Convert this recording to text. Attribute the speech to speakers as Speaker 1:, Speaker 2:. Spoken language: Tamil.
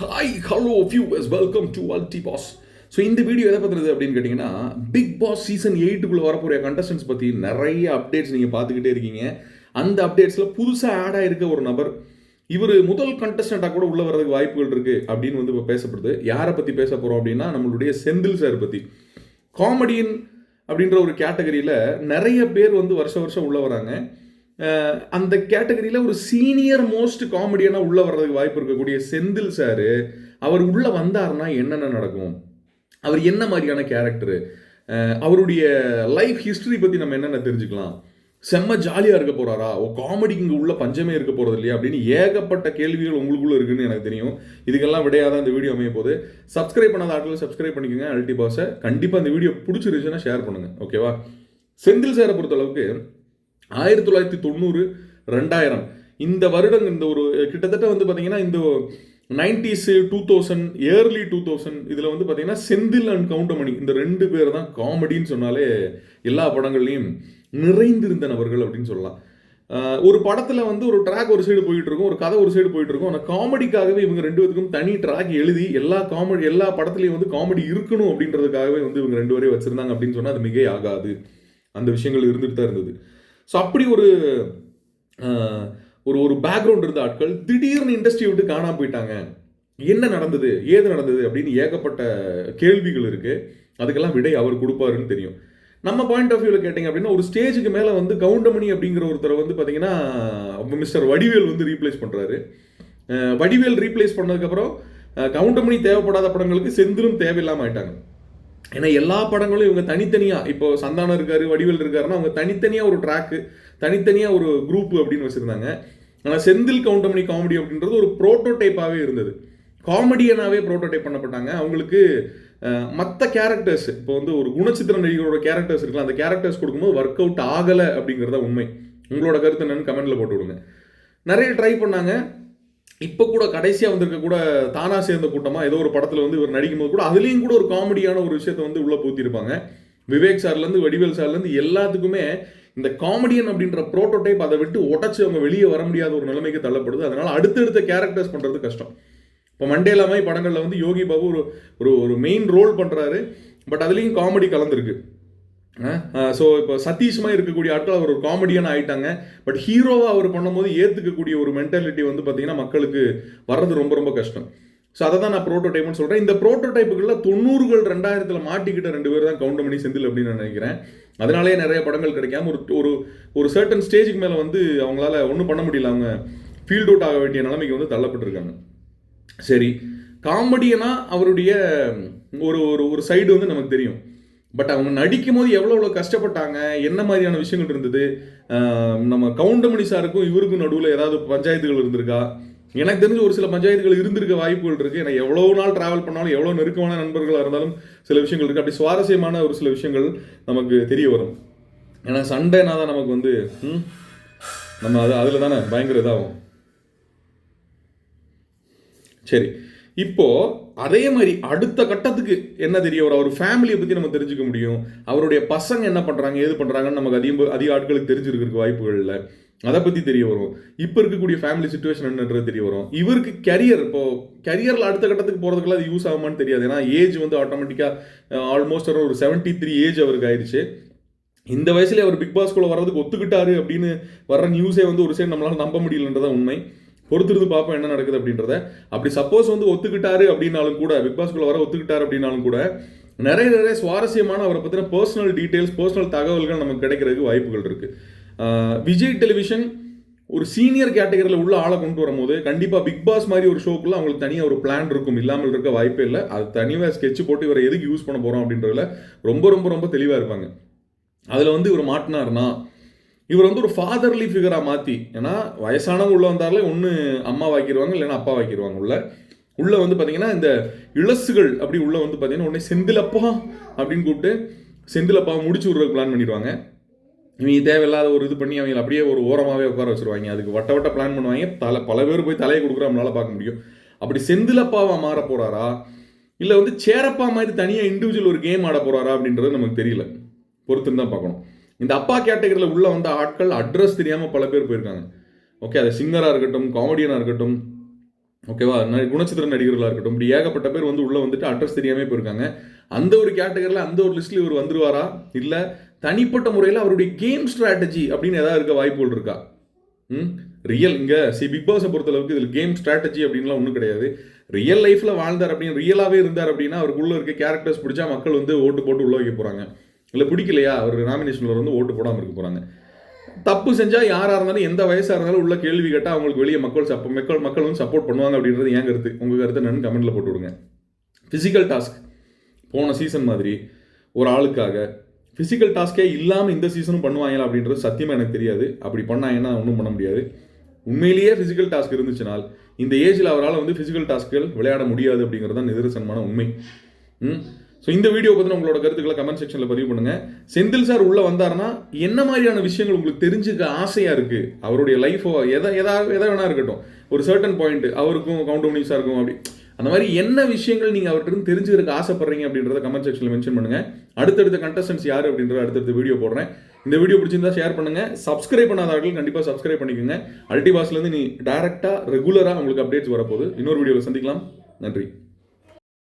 Speaker 1: Hi hello viewers, welcome to அல்டி பாஸ். ஸோ இந்த வீடியோ எதை பற்றுறது அப்படின்னு கேட்டிங்கன்னா, பிக் பாஸ் சீசன் 8க்குள்ளே வரக்கூடிய கண்டஸ்டன்ஸ் பற்றி நிறைய அப்டேட்ஸ் நீங்கள் பார்த்துக்கிட்டே இருக்கீங்க. அந்த அப்டேட்ஸில் புதுசாக ஆட் ஆகிருக்க ஒரு நபர், இவர் முதல் கண்டஸ்டண்ட்டாக கூட உள்ளே வர்றதுக்கு வாய்ப்புகள் இருக்குது அப்படின்னு வந்து இப்போ பேசப்படுது. யாரை பற்றி பேச போகிறோம் அப்படின்னா, நம்மளுடைய செந்தில் சார் பற்றி. காமெடியன் அப்படின்ற ஒரு கேட்டகரியில் நிறைய பேர் வந்து வருஷம் உள்ளே வராங்க. அந்த கேட்டகரியில் ஒரு சீனியர் மோஸ்ட் காமெடியனாக உள்ளே வர்றதுக்கு வாய்ப்பு இருக்கக்கூடிய செந்தில் சார், அவர் உள்ளே வந்தார்னா என்னென்ன நடக்கும், அவர் என்ன மாதிரியான கேரக்டரு, அவருடைய லைஃப் ஹிஸ்டரி பற்றி நம்ம என்னென்ன தெரிஞ்சுக்கலாம், செம்ம ஜாலியாக இருக்க போகிறாரா, காமெடிக்கு இங்கே உள்ள பஞ்சமே இருக்க போகிறது இல்லையா அப்படின்னு ஏகப்பட்ட கேள்விகள் உங்களுக்குள்ளே இருக்குன்னு எனக்கு தெரியும். இதுக்கெல்லாம் விடையாதான் இந்த வீடியோ அமைய போகுது. சப்ஸ்கிரைப் பண்ணாத ஆட்கள் சப்ஸ்கிரைப் பண்ணிக்கோங்க அல்டி பாஸை. கண்டிப்பாக இந்த வீடியோ பிடிச்சிருச்சுன்னா ஷேர் பண்ணுங்கள், ஓகேவா? செந்தில் சாரை பொறுத்தளவுக்கு 1990, 2000 இந்த வருடம், இந்த ஒரு கிட்டத்தட்ட வந்து பார்த்தீங்கன்னா இந்த 90s, 2000, ஏர்லி 2000 இதில் வந்து பார்த்தீங்கன்னா செந்தில் அண்ட் கவுண்டமணி இந்த ரெண்டு பேர் தான் காமெடின்னு சொன்னாலே எல்லா படங்கள்லையும் நிறைந்திருந்த நபர்கள் அப்படின்னு சொல்லலாம். ஒரு படத்தில் வந்து ஒரு ட்ராக் ஒரு சைடு போயிட்டு இருக்கும், ஒரு கதை ஒரு சைடு போயிட்டு இருக்கும். ஆனால் காமெடிக்காகவே இவங்க ரெண்டு பேருக்கும் தனி ட்ராக் எழுதி எல்லா படத்துலையும் வந்து காமெடி இருக்கணும் அப்படின்றதுக்காகவே வந்து இவங்க ரெண்டு பேரையும் வச்சுருந்தாங்க அப்படின்னு சொன்னால் அது மிகை ஆகாது. அந்த விஷயங்கள் இருந்துட்டு தான் இருந்தது. ஸோ அப்படி ஒரு பேக்ரவுண்ட் இருந்த ஆட்கள் திடீர்னு இண்டஸ்ட்ரியை விட்டு காணாமல் போயிட்டாங்க. என்ன நடந்தது, ஏது நடந்தது அப்படின்னு ஏகப்பட்ட கேள்விகள் இருக்குது. அதுக்கெல்லாம் விடை அவர் கொடுப்பாருன்னு தெரியும். நம்ம பாயிண்ட் ஆஃப் வியூவில் கேட்டிங்க அப்படின்னா, ஒரு ஸ்டேஜுக்கு மேலே வந்து கவுண்டமணி அப்படிங்கிற ஒருத்தரை வந்து பார்த்தீங்கன்னா மிஸ்டர் வடிவேல் வந்து ரீப்ளேஸ் பண்ணுறாரு. வடிவேல் ரீப்ளேஸ் பண்ணதுக்கப்புறம் கவுண்டமணி தேவைப்படாத படங்களுக்கு செந்திலும் தேவையில்லாமல் ஆயிட்டாங்க. ஏன்னா எல்லா படங்களும் இவங்க தனித்தனியாக, இப்போ சந்தானம் இருக்காரு, வடிவேல் இருக்காருன்னா அவங்க தனித்தனியாக ஒரு ட்ராக்கு, தனித்தனியாக ஒரு குரூப் அப்படின்னு வச்சுருந்தாங்க. ஆனால் செந்தில் கவுண்டமணி காமெடி அப்படின்றது ஒரு ப்ரோட்டோடைப்பாகவே இருந்தது. காமெடியனாகவே ப்ரோட்டோடைப் பண்ணப்பட்டாங்க. அவங்களுக்கு மற்ற கேரக்டர்ஸ், இப்போ வந்து ஒரு குணச்சித்திர நடிகரோட கேரக்டர்ஸ் இருக்கலாம், அந்த கேரக்டர்ஸ் கொடுக்கும்போது ஒர்க் அவுட் ஆகலை அப்படிங்கிறத உண்மை. உங்களோட கருத்து என்னன்னு கமெண்ட்டில் போட்டு விடுங்க. நிறைய ட்ரை பண்ணாங்க. இப்போ கூட கடைசியாக வந்திருக்க கூட தானா சேர்ந்த கூட்டமாக ஏதோ ஒரு படத்தில் வந்து இவர் நடிக்கும் போது கூட அதுலேயும் கூட ஒரு காமெடியான ஒரு விஷயத்தை வந்து உள்ளே பூத்திருப்பாங்க. விவேக் சார்லேருந்து வடிவேல் சார்லேருந்து எல்லாத்துக்குமே இந்த காமெடியன் அப்படின்ற ப்ரோட்டோடைப் அதை விட்டு உடச்சி அவங்க வெளியே வர முடியாத ஒரு நிலைமைக்கு தள்ளப்படுது. அதனால் அடுத்தடுத்த கேரக்டர்ஸ் பண்ணுறது கஷ்டம். இப்போ மண்டேலா மாதிரி படங்களில் வந்து யோகி பாபு ஒரு மெயின் ரோல் பண்ணுறாரு, பட் அதுலேயும் காமெடி கலந்துருக்கு. ஸோ இப்போ சதீஷ்மாக இருக்கக்கூடிய ஆட்கள் அவர் ஒரு காமெடியான ஆகிட்டாங்க. பட் ஹீரோவாக அவர் பண்ணும்போது ஏற்றுக்கக்கூடிய ஒரு மென்டாலிட்டி வந்து பார்த்தீங்கன்னா மக்களுக்கு வர்றது ரொம்ப கஷ்டம். ஸோ அதை தான் நான் ப்ரோட்டோடைப்னு சொல்கிறேன். இந்த ப்ரோட்டோடைப்புகளில் 90s 2000 மாட்டிக்கிட்ட ரெண்டு பேர் தான் கவுண்டமணி செந்தில் அப்படின்னு நான் நினைக்கிறேன். அதனாலேயே நிறைய படங்கள் கிடைக்காம ஒரு சர்டன் ஸ்டேஜுக்கு மேலே வந்து அவங்களால ஒன்றும் பண்ண முடியல, அவங்க ஃபீல்ட் அவுட் ஆக வேண்டிய நிலைமைக்கு வந்து தள்ளப்பட்டிருக்காங்க. சரி, காமெடியனா அவருடைய ஒரு சைடு வந்து நமக்கு தெரியும். பட் அவங்க நடிக்கும் போது எவ்வளோ கஷ்டப்பட்டாங்க, என்ன மாதிரியான விஷயங்கள் இருந்தது, நம்ம கவுண்டமணி சாருக்கும் இவருக்கும் நடுவில் ஏதாவது பஞ்சாயத்துகள் இருந்திருக்கா? எனக்கு தெரிஞ்சு ஒரு சில பஞ்சாயத்துகள் இருந்திருக்க வாய்ப்புகள் இருக்குது. ஏன்னா எவ்வளோ நாள் ட்ராவல் பண்ணாலும், எவ்வளோ நெருக்கமான நண்பர்களாக இருந்தாலும் சில விஷயங்கள் இருக்குது. அப்படி சுவாரஸ்யமான ஒரு சில விஷயங்கள் நமக்கு தெரிய வரும். ஏன்னா சண்டைனா தான் நமக்கு வந்து நம்ம அதில் தானே பயங்கர இதாகும். சரி, இப்போ அதே மாதிரி அடுத்த கட்டத்துக்கு என்ன தெரிய வரும், அவர் ஃபேமிலியை பற்றி நம்ம தெரிஞ்சுக்க முடியும். அவருடைய பசங்க என்ன பண்ணுறாங்க, ஏது பண்ணுறாங்கன்னு நமக்கு அதிக ஆட்களுக்கு தெரிஞ்சிருக்கிறதுக்கு வாய்ப்புகள் இல்லை. அதை பற்றி தெரிய வரும். இப்போ இருக்கக்கூடிய ஃபேமிலி சுச்சுவேஷன் என்னன்றது தெரிய வரும். இவருக்கு கரியரில் அடுத்த கட்டத்துக்கு போகிறதுக்குலாம் அது யூஸ் ஆகுமான்னு தெரியாது. ஏன்னா ஏஜ் வந்து ஆட்டோமேட்டிக்காக ஆல்மோஸ்ட் ஒரு 73 ஏஜ் அவருக்கு ஆயிடுச்சு. இந்த வயசுல அவர் பிக் பாஸ்குள்ளே வர்றதுக்கு ஒத்துக்கிட்டாரு அப்படின்னு வர்ற நியூஸே வந்து ஒரு சைடு நம்மளால நம்ப முடியலன்றதான் உண்மை. பொறுத்திருந்து பார்ப்போம் என்ன நடக்குது அப்படின்றத. அப்படி சப்போஸ் வந்து ஒத்துக்கிட்டாரு அப்படின்னாலும் கூட, பிக் பாஸ்குள்ளே வர ஒத்துக்கிட்டாரு அப்படின்னாலும் கூட நிறைய சுவாரஸ்யமான அவரை பற்றின பர்சனல் டீட்டெயில்ஸ், பர்சனல் தகவல்கள் நமக்கு கிடைக்கிறதுக்கு வாய்ப்புகள் இருக்குது. விஜய் டெலிவிஷன் ஒரு சீனியர் கேட்டகரியில் உள்ள ஆளை கொண்டு வரும்போது கண்டிப்பாக பிக் பாஸ் மாதிரி ஒரு ஷோக்குள்ள அவங்களுக்கு தனியாக ஒரு பிளான் இருக்கும், இல்லாமல் இருக்க வாய்ப்பே இல்லை. அது தனியாக ஸ்கெட்ச் போட்டு இவரை எதுக்கு யூஸ் பண்ண போகிறோம் அப்படின்றதுல ரொம்ப தெளிவாக இருப்பாங்க. அதில் வந்து இவர் மாட்டினார்னா இவர் வந்து ஒரு ஃபாதர்லி ஃபிகராக மாற்றி, ஏன்னா வயசானவங்க உள்ளே வந்தாலே ஒன்று அம்மா வாக்கிடுவாங்க, இல்லைன்னா அப்பா வாக்கிடுவாங்க. உள்ள வந்து பார்த்தீங்கன்னா இந்த இளசுகள் அப்படி உள்ள வந்து பார்த்தீங்கன்னா உடனே செந்திலப்பா அப்படின்னு கூப்பிட்டு செந்திலப்பாவை முடிச்சு விடுறதுக்கு பிளான் பண்ணிடுவாங்க. இவங்க தேவையில்லாத ஒரு இது பண்ணி அவங்க அப்படியே ஒரு ஓரமாகவே உட்கார வச்சுருவாங்க. அதுக்கு வட்ட பிளான் பண்ணுவாங்க. பல பேர் போய் தலையை கொடுக்குற நம்மளால பார்க்க முடியும். அப்படி செந்திலப்பாவை மாற போகிறாரா, இல்லை வந்து சேரப்பா மாதிரி தனியாக இண்டிவிஜுவல் ஒரு கேம் ஆட போகிறாரா அப்படின்றது நமக்கு தெரியல. பொறுத்துன்னு தான் பார்க்கணும். இந்த அப்பா கேட்டகரியில் உள்ள வந்த ஆட்கள் அட்ரஸ் தெரியாமல் பல பேர் போயிருக்காங்க. ஓகே, அது சிங்கராக இருக்கட்டும், காமெடியனாக இருக்கட்டும், ஓகேவா, குணச்சித்திர நடிகர்களாக இருக்கட்டும், இப்படி ஏகப்பட்ட பேர் வந்து உள்ளே வந்துட்டு அட்ரஸ் தெரியாமல் போயிருக்காங்க. அந்த ஒரு கேட்டகரியில் அந்த ஒரு லிஸ்ட்டில் இவர் வந்துருவாரா, இல்லை தனிப்பட்ட முறையில் அவருடைய கேம் ஸ்ட்ராட்டஜி அப்படின்னு ஏதாவது இருக்க வாய்ப்புகள் இருக்கா? ரியல் இங்கே பிக் பாஸை பொறுத்தளவுக்கு இதில் கேம் ஸ்ட்ராட்டஜி அப்படின்லாம் ஒன்றும் கிடையாது. ரியல் லைஃப்பில் வாழ்ந்தார் அப்படின்னு ரியலாகவே இருந்தார் அப்படின்னா அவருக்குள்ளே இருக்க கேரக்டர்ஸ் பிடிச்சா மக்கள் வந்து ஓட்டு போட்டு உள்ளே வைக்க போகிறாங்க. இல்லை பிடிக்கலையா அவர் நாமினேஷனில் வந்து ஓட்டு போடாமல் இருக்க போகிறாங்க. தப்பு செஞ்சால் யாராக இருந்தாலும் எந்த வயசாக இருந்தாலும் உள்ள கேள்வி கேட்டால் அவங்களுக்கு வெளியே மக்கள் வந்து சப்போர்ட் பண்ணுவாங்க அப்படின்றது என் கருத்து. உங்கள் கருத்தை நான் கமெண்ட்டில் போட்டு விடுங்க. ஃபிசிக்கல் டாஸ்க் போன சீசன் மாதிரி ஒரு ஆளுக்காக ஃபிசிக்கல் டாஸ்கே இல்லாமல் இந்த சீசனும் பண்ணுவாங்களா அப்படின்றது சத்தியமாக எனக்கு தெரியாது. அப்படி பண்ணாங்கன்னா ஒன்றும் பண்ண முடியாது. உண்மையிலேயே ஃபிசிக்கல் டாஸ்க் இருந்துச்சுனால் இந்த ஏஜில் அவரால் வந்து ஃபிசிக்கல் டாஸ்க்குகள் விளையாட முடியாது அப்படிங்கிறது தான் நிதர்சனமான உண்மை. ஸோ இந்த வீடியோ பற்றின உங்களோட கருத்துக்களை கமெண்ட் செக்ஷனில் பதிவு பண்ணுங்கள். செந்தில் சார் உள்ளே வந்தாருன்னா என்ன மாதிரியான விஷயங்கள் உங்களுக்கு தெரிஞ்சுக்க ஆசையாக இருக்குது, அவருடைய லைஃபோ எதை வேணா இருக்கட்டும், ஒரு சர்டன் பாயிண்ட் அவருக்கும் கவுண்டவுனிஸாக இருக்கும், அப்படி அந்த மாதிரி என்ன விஷயங்கள் நீங்கள் அவர்கிட்ட தெரிஞ்சுக்கிறதுக்கு ஆசைப்படுறீங்க அப்படின்றத கமெண்ட் செக்ஷனில் மென்ஷன் பண்ணுங்கள். அடுத்தடுத்த கண்டஸ்டன்ஸ் யார் அப்படின்றத அடுத்தடுத்த வீடியோ போடுறேன். இந்த வீடியோ பிடிச்சிருந்தா ஷேர் பண்ணுங்கள். சப்ஸ்கிரைப் பண்ணாதவர்கள் கண்டிப்பாக சப்ஸ்கிரைப் பண்ணிக்கோங்க. அல்டிபாஸ்லேருந்து நீ டேரெக்டாக ரெகுலராக உங்களுக்கு அப்டேட்ஸ் வரப்போகுது. இன்னொரு வீடியோவில் சந்திக்கலாம். நன்றி.